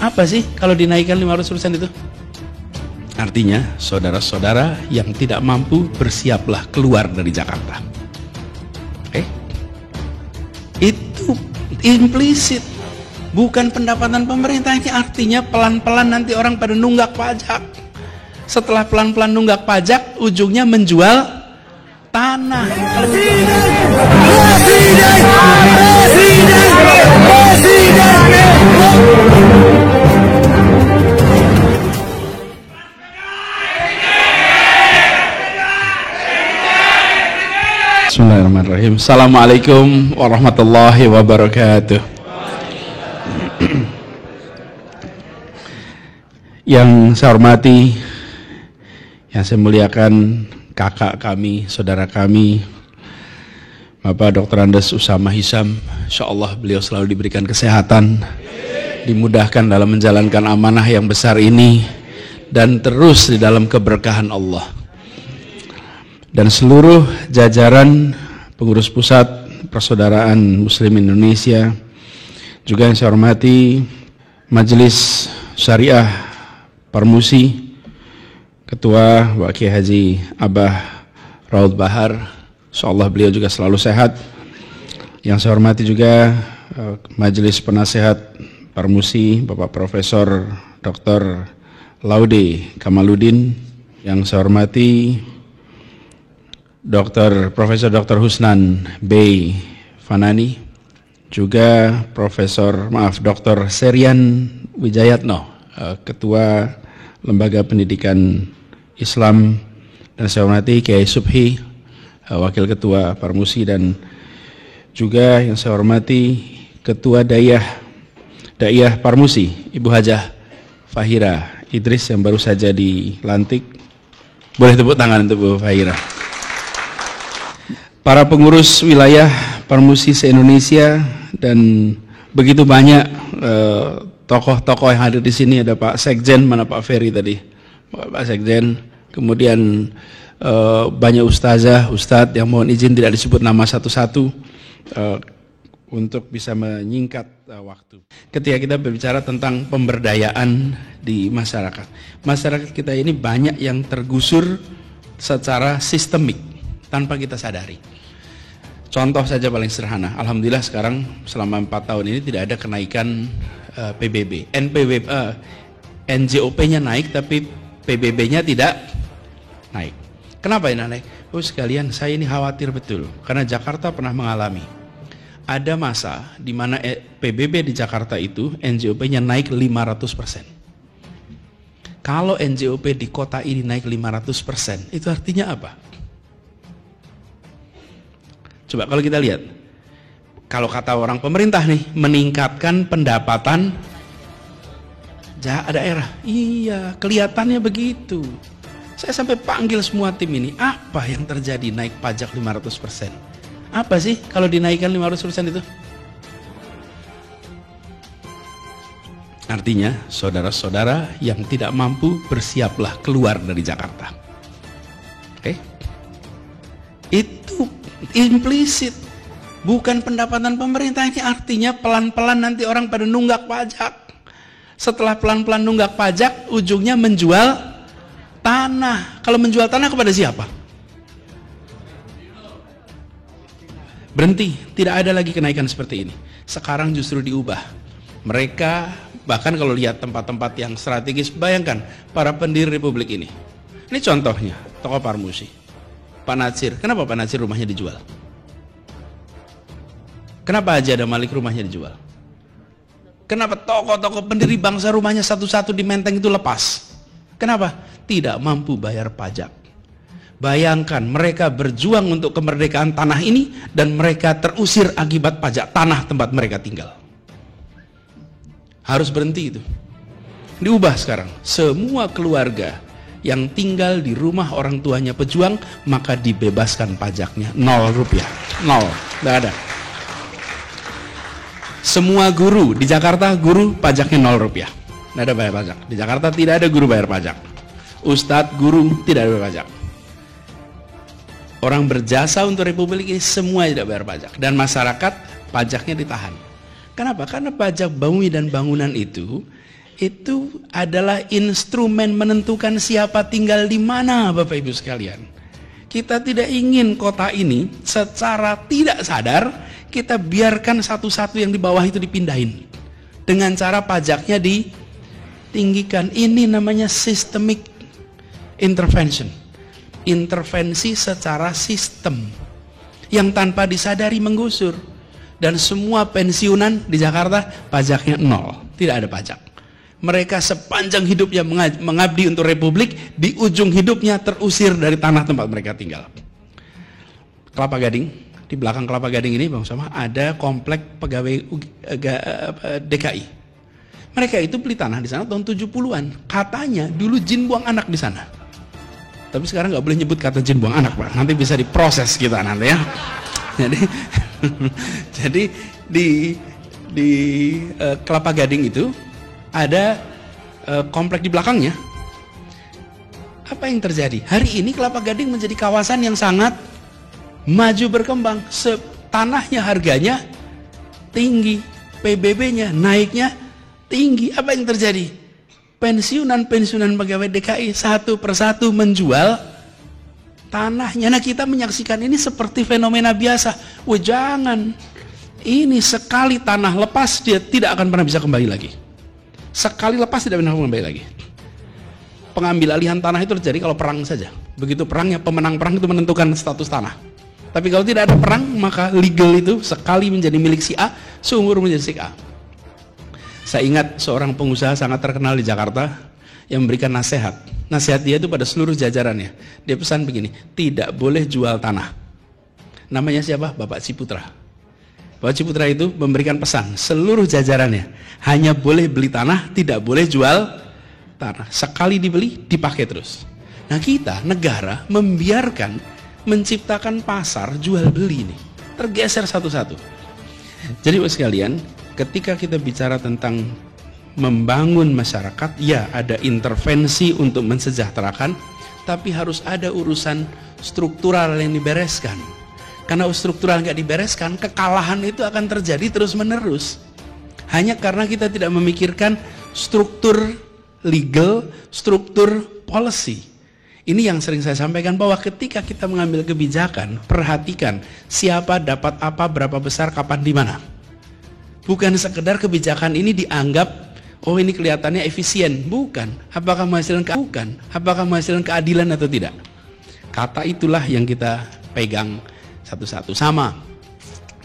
Apa sih kalau dinaikkan 500% itu? Artinya, saudara-saudara yang tidak mampu, bersiaplah keluar dari Jakarta. Oke? Itu implisit, bukan pendapatan pemerintah. Ini artinya pelan-pelan nanti orang pada nunggak pajak. Setelah pelan-pelan nunggak pajak, ujungnya menjual tanah. Bismillahirrahmanirrahim. Assalamualaikum warahmatullahi wabarakatuh. Yang saya hormati, yang saya muliakan kakak kami, saudara kami, Bapak Dr. Andes Usama Hisam. Insyaallah beliau selalu diberikan kesehatan, dimudahkan dalam menjalankan amanah yang besar ini, dan terus di dalam keberkahan Allah. Dan seluruh jajaran pengurus pusat Persaudaraan Muslim Indonesia, juga yang saya hormati Majelis Syariah Parmusi, Ketua Pak Kiai Haji Abah Raud Bahar, insyaallah beliau juga selalu sehat. Yang saya hormati juga Majelis Penasehat Parmusi, Bapak Profesor Dr. Laude Kamaludin. Yang saya hormati Profesor Dr. Husnan Bey Fanani, juga Dr. Serian Wijayatno, Ketua Lembaga Pendidikan Islam, dan saya hormati Kiai Subhi, Wakil Ketua Parmusi, dan juga yang saya hormati Ketua Daiyah Parmusi, Ibu Hajah Fahira Idris yang baru saja dilantik. Boleh tepuk tangan untuk Bu Fahira. Para pengurus wilayah Parmusi se-Indonesia, dan begitu banyak tokoh-tokoh yang hadir di sini. Ada Pak Sekjen, mana Pak Ferry tadi? Pak Sekjen. Kemudian banyak ustadz yang mohon izin tidak disebut nama satu-satu untuk bisa menyingkat waktu. Ketika kita berbicara tentang pemberdayaan di masyarakat, masyarakat kita ini banyak yang tergusur secara sistemik tanpa kita sadari. Contoh saja paling sederhana, alhamdulillah sekarang selama 4 tahun ini tidak ada kenaikan PBB. NJOP-nya naik tapi PBB-nya tidak naik. Kenapa ini naik? Oh sekalian, saya ini khawatir betul karena Jakarta pernah mengalami ada masa di mana PBB di Jakarta itu NJOP-nya naik 500%. Kalau NJOP di kota ini naik 500%, itu artinya apa? Coba kalau kita lihat, kalau kata orang pemerintah nih, meningkatkan pendapatan daerah. Iya, kelihatannya begitu. Saya sampai panggil semua tim ini, apa yang terjadi naik pajak 500%? Apa sih kalau dinaikkan 500% itu? Artinya, saudara-saudara yang tidak mampu, bersiaplah keluar dari Jakarta. Oke? Itu implisit, bukan pendapatan pemerintah. Ini artinya pelan-pelan nanti orang pada nunggak pajak. Setelah pelan-pelan nunggak pajak, ujungnya menjual tanah. Kalau menjual tanah kepada siapa? Berhenti, tidak ada lagi kenaikan seperti ini. Sekarang justru diubah. Mereka bahkan kalau lihat tempat-tempat yang strategis, bayangkan para pendiri republik ini. Ini contohnya, tokoh Parmusi. Pak Natsir, kenapa Pak Natsir rumahnya dijual? Kenapa Haji Adam Malik rumahnya dijual? Kenapa tokoh-tokoh pendiri bangsa rumahnya satu-satu di Menteng itu lepas? Kenapa? Tidak mampu bayar pajak. Bayangkan mereka berjuang untuk kemerdekaan tanah ini dan mereka terusir akibat pajak tanah tempat mereka tinggal. Harus berhenti itu. Diubah sekarang. Semua keluarga yang tinggal di rumah orang tuanya pejuang, maka dibebaskan pajaknya. 0 rupiah. 0. Tidak ada. Semua guru di Jakarta, guru pajaknya 0 rupiah. Tidak ada bayar pajak. Di Jakarta tidak ada guru bayar pajak. Ustadz, guru tidak ada bayar pajak. Orang berjasa untuk republik ini semua tidak bayar pajak. Dan masyarakat pajaknya ditahan. Kenapa? Karena pajak bumi dan bangunan itu itu adalah instrumen menentukan siapa tinggal di mana, Bapak Ibu sekalian. Kita tidak ingin kota ini secara tidak sadar kita biarkan satu-satu yang di bawah itu dipindahin dengan cara pajaknya ditinggikan. Ini namanya systemic intervention, intervensi secara sistem yang tanpa disadari menggusur. Dan semua pensiunan di Jakarta pajaknya 0, tidak ada pajak. Mereka sepanjang hidupnya mengabdi untuk Republik, di ujung hidupnya terusir dari tanah tempat mereka tinggal. Kelapa Gading, di belakang Kelapa Gading ini Bang Usama ada komplek pegawai DKI. Mereka itu beli tanah di sana tahun 70-an. Katanya dulu jin buang anak di sana. Tapi sekarang nggak boleh nyebut kata jin buang anak, Pak. Nanti bisa diproses kita nanti ya. Jadi di Kelapa Gading itu ada komplek di belakangnya. Apa yang terjadi? Hari ini Kelapa Gading menjadi kawasan yang sangat maju berkembang. Tanahnya harganya tinggi, PBB-nya naiknya tinggi. Apa yang terjadi? Pensiunan pegawai DKI satu persatu menjual tanahnya. Nah, kita menyaksikan ini seperti fenomena biasa. Wah, jangan. Ini sekali tanah lepas, dia tidak akan pernah bisa kembali lagi. Sekali lepas tidak pernah kembali lagi. Pengambil alihan tanah itu terjadi kalau perang saja. Begitu perangnya, pemenang perang itu menentukan status tanah. Tapi kalau tidak ada perang, maka legal itu sekali menjadi milik si A, seumur menjadi si A. Saya ingat seorang pengusaha sangat terkenal di Jakarta yang memberikan nasihat. Nasihat dia itu pada seluruh jajarannya. Dia pesan begini, tidak boleh jual tanah. Namanya siapa? Bapak Ciputra. Bapak Ciputra itu memberikan pesan seluruh jajarannya, hanya boleh beli tanah, tidak boleh jual tanah. Sekali dibeli, dipakai terus. Nah, kita negara membiarkan menciptakan pasar jual beli ini tergeser satu-satu. Jadi sekalian, ketika kita bicara tentang membangun masyarakat, ya ada intervensi untuk mensejahterakan, tapi harus ada urusan struktural yang dibereskan. Karena struktural nggak dibereskan, kekalahan itu akan terjadi terus menerus. Hanya karena kita tidak memikirkan struktur legal, struktur policy. Ini yang sering saya sampaikan, bahwa ketika kita mengambil kebijakan, perhatikan siapa dapat apa, berapa besar, kapan, di mana. Bukan sekedar kebijakan ini dianggap oh ini kelihatannya efisien, bukan. Apakah menghasilkan keadilan atau tidak? Kata itulah yang kita pegang satu-satu. Sama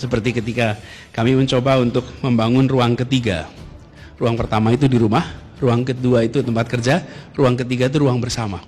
seperti ketika kami mencoba untuk membangun ruang ketiga. Ruang pertama itu di rumah, ruang kedua itu tempat kerja, ruang ketiga itu ruang bersama.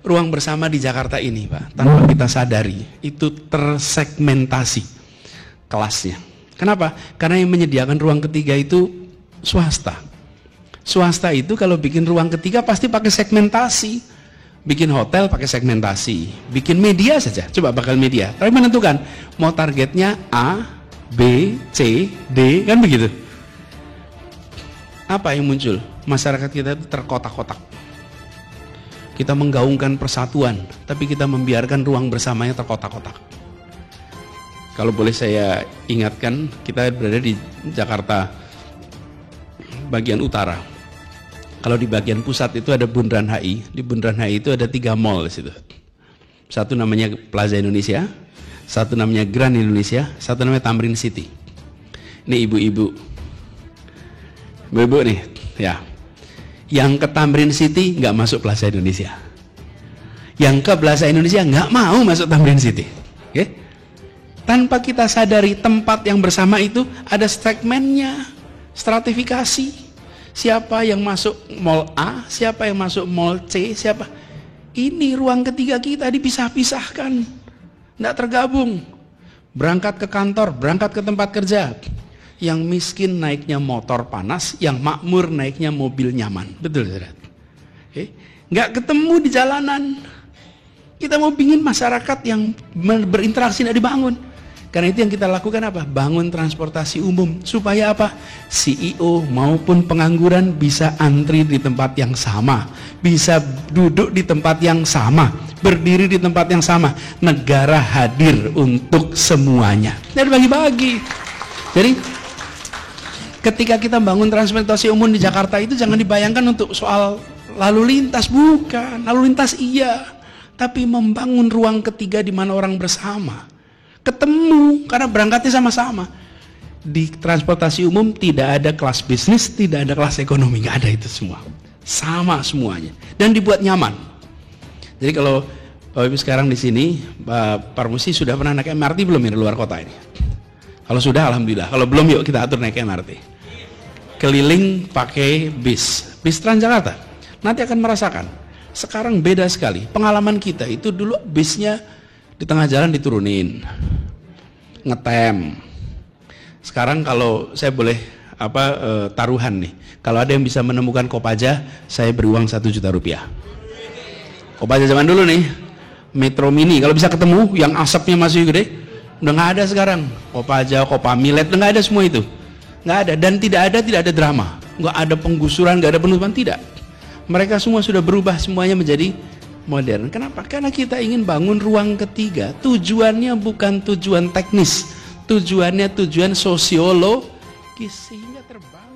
Ruang bersama di Jakarta ini, Pak, tanpa kita sadari itu tersegmentasi kelasnya. Kenapa? Karena yang menyediakan ruang ketiga itu swasta. Swasta itu kalau bikin ruang ketiga pasti pakai segmentasi. Bikin hotel pakai segmentasi. Bikin media saja, coba bakal media. Tapi menentukan mau targetnya A, B, C, D, kan begitu. Apa yang muncul? Masyarakat kita itu terkotak-kotak. Kita menggaungkan persatuan, tapi kita membiarkan ruang bersamanya terkotak-kotak. Kalau boleh saya ingatkan, kita berada di Jakarta bagian utara. Kalau di bagian pusat itu ada Bundaran HI. Di Bundaran HI itu ada 3 mall di situ. Satu namanya Plaza Indonesia, satu namanya Grand Indonesia, satu namanya Tamrin City. Ini ibu-ibu nih, ya. Yang ke Tamrin City nggak masuk Plaza Indonesia. Yang ke Plaza Indonesia nggak mau masuk Tamrin City. Okay? Tanpa kita sadari tempat yang bersama itu ada segmennya, stratifikasi. Siapa yang masuk mall A, siapa yang masuk mall C, siapa. Ini ruang ketiga kita dipisah-pisahkan, nggak tergabung. Berangkat ke kantor, berangkat ke tempat kerja. Yang miskin naiknya motor panas, yang makmur naiknya mobil nyaman. Betul, saudara? Okay. Nggak ketemu di jalanan. Kita mau bikin masyarakat yang berinteraksi nggak dibangun. Karena itu yang kita lakukan apa? Bangun transportasi umum. Supaya apa? CEO maupun pengangguran bisa antri di tempat yang sama. Bisa duduk di tempat yang sama. Berdiri di tempat yang sama. Negara hadir untuk semuanya. Dan bagi-bagi. Jadi Ketika kita bangun transportasi umum di Jakarta itu jangan dibayangkan untuk soal lalu lintas, bukan. Lalu lintas iya, tapi membangun ruang ketiga di mana orang bersama, ketemu, karena berangkatnya sama-sama. Di transportasi umum tidak ada kelas bisnis, tidak ada kelas ekonomi, nggak ada itu semua. Sama semuanya, dan dibuat nyaman. Jadi kalau Bapak Ibu sekarang di sini, Pak Parmusi sudah pernah naik MRT belum ya di luar kota ini? Kalau sudah, alhamdulillah. Kalau belum, yuk kita atur naik MRT. Keliling pakai bis Transjakarta. Nanti akan merasakan. Sekarang beda sekali. Pengalaman kita itu dulu bisnya di tengah jalan diturunin, ngetem. Sekarang kalau saya boleh taruhan nih, kalau ada yang bisa menemukan Kopaja, saya beri uang 1 juta rupiah. Kopaja zaman dulu nih, Metro Mini, kalau bisa ketemu yang asapnya masih gede, udah nggak ada sekarang. Kopaja, Kopamilet, udah nggak ada semua itu, nggak ada. Dan tidak ada drama, nggak ada penggusuran, nggak ada penutupan, tidak. Mereka semua sudah berubah semuanya menjadi modern. Kenapa? Karena kita ingin bangun ruang ketiga. Tujuannya bukan tujuan teknis, tujuannya tujuan sosiologis, sehingga terbangun